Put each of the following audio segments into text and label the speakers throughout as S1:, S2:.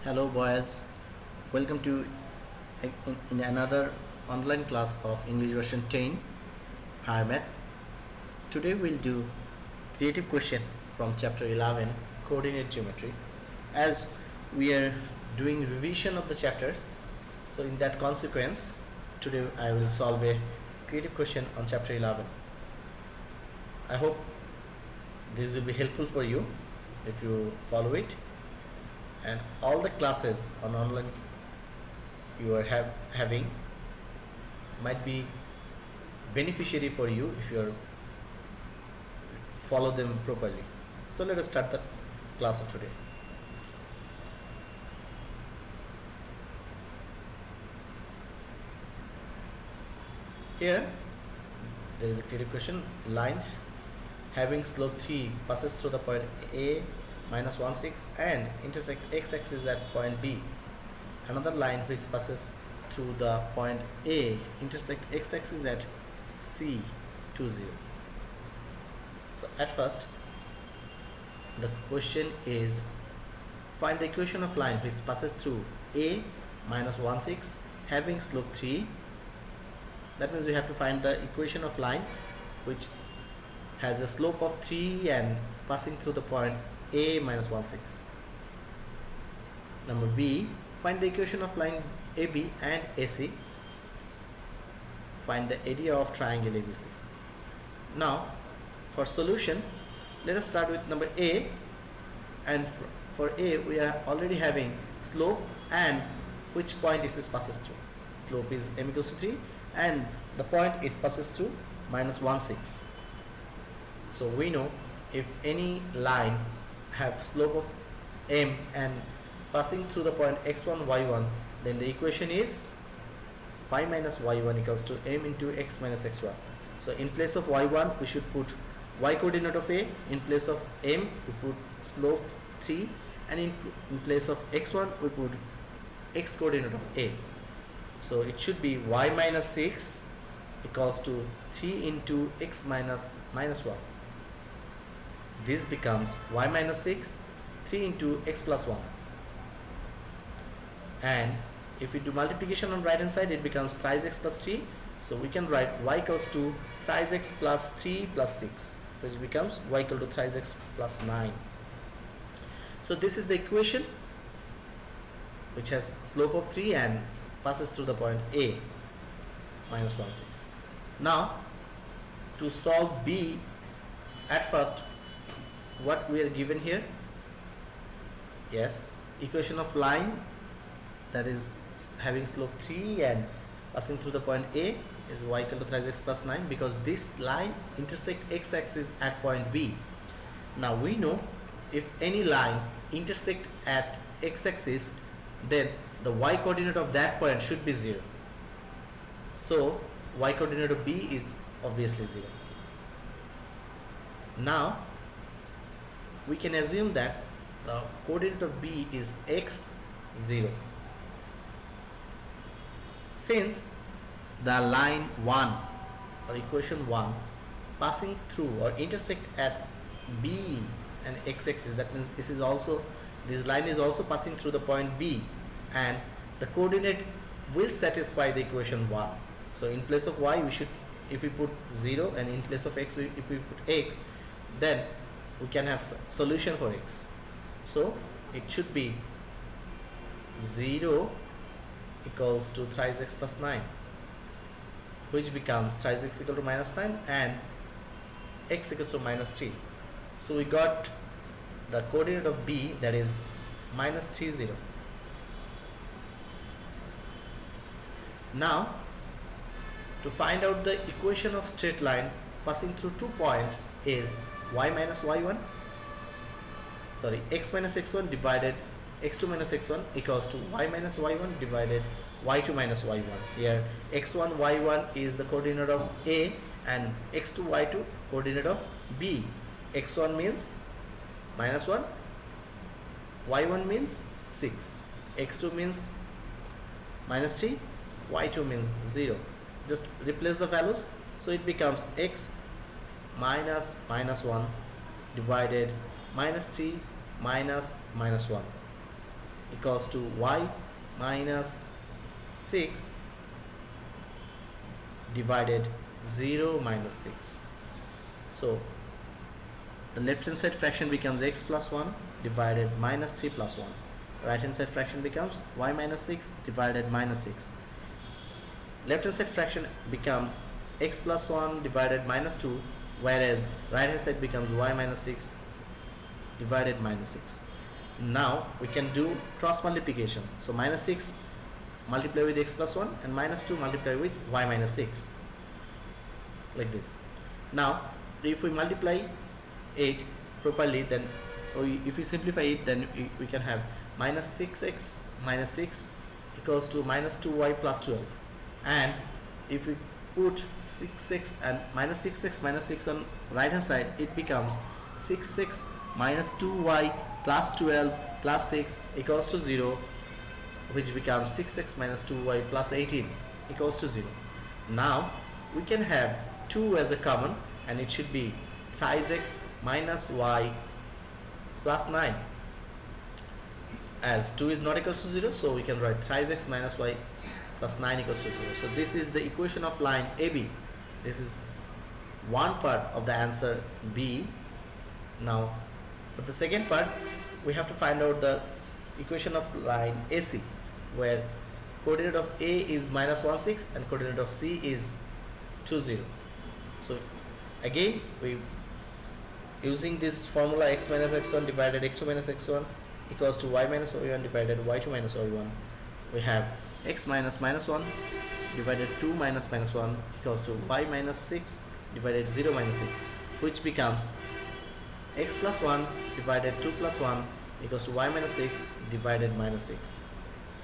S1: Hello boys, welcome to in another online class of English version 10 Higher Math. Today we'll do creative question from chapter 11 coordinate geometry. As we are doing revision of the chapters, so in that consequence today I will solve a creative question on chapter 11. I hope this will be helpful for you if you follow it, and all the classes on online you are having might be beneficiary for you if you are follow them properly. So let us start the class of today. Here there is a creative question. Line having slope 3 passes through the point A minus 1 6 and intersect x-axis at point B. Another line which passes through the point A intersect x-axis at C 2 0. So at first the question is find the equation of line which passes through A minus 1 6 having slope 3. That means we have to find the equation of line which has a slope of 3 and passing through the point A minus 1 6. Number B, find the equation of line AB and AC. Find the area of triangle ABC. Now for solution, let us start with number A, and for A we are already having slope and which point this passes through. Slope is m equals to 3 and the point it passes through minus 1 6. So we know if any line have slope of m and passing through the point x1 y1, then the equation is y minus y1 equals to m into x minus x1. So in place of y1 we should put y coordinate of a, in place of m we put slope 3, and in place of x1 we put x coordinate of a. So it should be y minus 6 equals to 3 into x minus minus 1. This becomes y minus 6 3 into x plus 1, and if we do multiplication on right hand side it becomes thrice x plus 3. So we can write y equals to thrice x plus 3 plus 6, which becomes y equal to thrice x plus 9. So this is the equation which has slope of 3 and passes through the point A minus 1 6. Now to solve B, at first what we are given here, yes, equation of line that is having slope 3 and passing through the point A is y equal to thrice x plus 9, because this line intersect x-axis at point B. Now we know if any line intersect at x-axis, then the y coordinate of that point should be 0. So y coordinate of B is obviously 0. Now we can assume that the coordinate of B is x 0. Since the line 1 or equation 1 passing through or intersect at B and x-axis, that means this line is also passing through the point B, and the coordinate will satisfy the equation 1. So in place of y we should, if we put 0, and in place of x if we put x, then we can have solution for x. So it should be 0 equals to thrice x plus 9, which becomes thrice x equal to minus 9 and x equals to minus 3. So we got the coordinate of B, that is minus 3 0. Now to find out the equation of straight line passing through 2 points is y minus y1, sorry, x minus x1 divided x2 minus x1 equals to y minus y1 divided y2 minus y1. Here x1 y1 is the coordinate of A and x2 y2 coordinate of B. x1 means minus 1, y1 means 6, x2 means minus 3, y2 means 0. Just replace the values, so it becomes x minus minus 1 divided minus 3 minus minus 1. equals to y minus 6 divided 0 minus 6. So the left hand side fraction becomes x plus 1 divided minus 3 plus 1. Right hand side fraction becomes y minus 6 divided minus 6. Left hand side fraction becomes x plus 1 divided minus 2, whereas right hand side becomes y minus 6 divided minus 6. Now we can do cross multiplication. So minus 6 multiply with x plus 1 and minus 2 multiply with y minus 6, like this. Now if we multiply it properly, then if we simplify it, then we can have minus 6x minus 6 equals to minus 2y plus 12. And if we put 6x and minus 6x minus 6 on right hand side, it becomes 6x minus 2y plus 12 plus 6 equals to 0, which becomes 6x minus 2y plus 18 equals to 0. Now we can have 2 as a common, and it should be thrice x minus y plus 9. As 2 is not equals to 0, so we can write thrice x minus y plus 9 equals to 0. So this is the equation of line AB. This is one part of the answer B. Now for the second part, we have to find out the equation of line AC, where coordinate of A is minus 1 6 and coordinate of C is 2 0. So again, we using this formula x minus x1 divided x2 minus x1 equals to y minus y1 divided y2 minus y1, we have x minus minus 1 divided 2 minus minus 1 equals to y minus 6 divided 0 minus 6, which becomes x plus 1 divided 2 plus 1 equals to y minus 6 divided minus 6.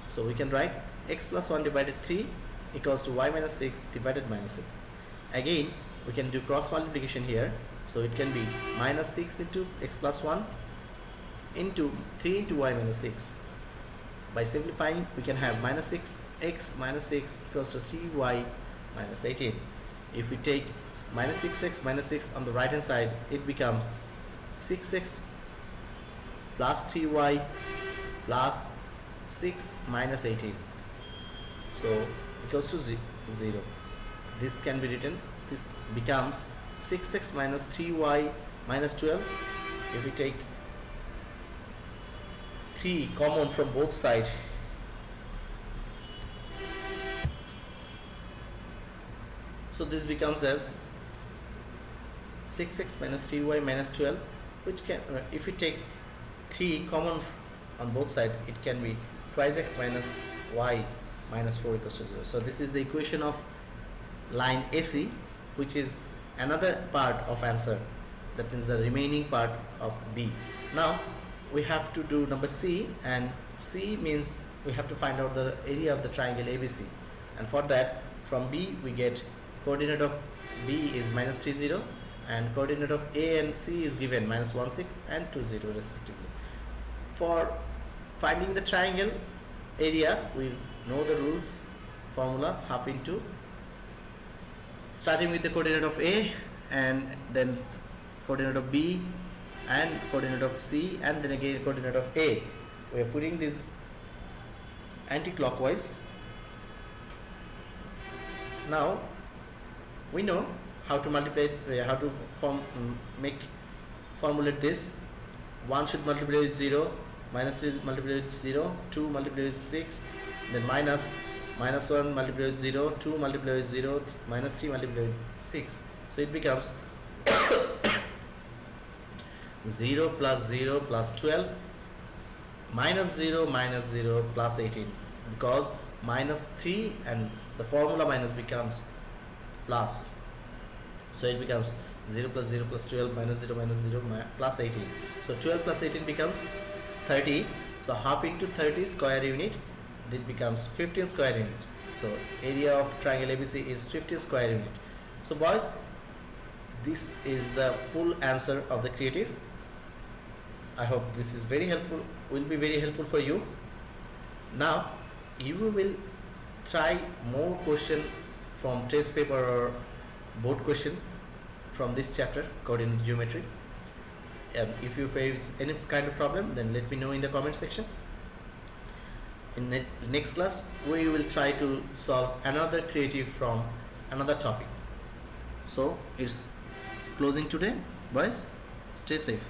S1: So we can write x plus 1 divided 3 equals to y minus 6 divided minus 6. Again, we can do cross multiplication here. So it can be minus 6 into x plus 1 into 3 into y minus 6. By simplifying, we can have minus 6x minus 6 equals to 3y minus 18. If we take minus 6x minus 6 on the right hand side, it becomes 6x plus 3y plus 6 minus 18. So equals to 0. This can be written, this becomes 6x minus 3y minus 12. If we take 3 common from both sides, so this becomes as 6x minus 3y minus 12, which can, if we take 3 common on both sides, it can be twice x minus y minus 4 equals to 0. So this is the equation of line AC, which is another part of answer, that means the remaining part of B. Now we have to do number C, and C means we have to find out the area of the triangle ABC, and for that from B we get coordinate of B is minus 3 0, and coordinate of A and C is given minus 1 6 and 2 0 respectively. For finding the triangle area, we know the rules, formula half into, starting with the coordinate of A and then coordinate of B and coordinate of C and then again coordinate of A. We are putting this anti-clockwise. Now we know how to multiply, how to formulate this. 1 should multiply with 0, minus 3 multiply with 0, 2 multiply with 6, then minus 1 multiply with 0, 2 multiply with 0, minus 3 multiply with 6. So it becomes 0 plus 0 plus 12 minus 0 plus 18, because minus 3 and the formula minus becomes plus. So it becomes 0 plus 0 plus 12 minus 0 plus 18. So 12 plus 18 becomes 30. So half into 30 square unit, it becomes 15 square unit. So area of triangle ABC is 15 square unit. So boys, this is the full answer of the creative. I hope this is very helpful, will be very helpful for you. Now you will try more question from test paper or board question from this chapter, coordinate geometry. If you face any kind of problem, then let me know in the comment section. In next class we will try to solve another creative from another topic. So it's closing today, boys. Stay safe.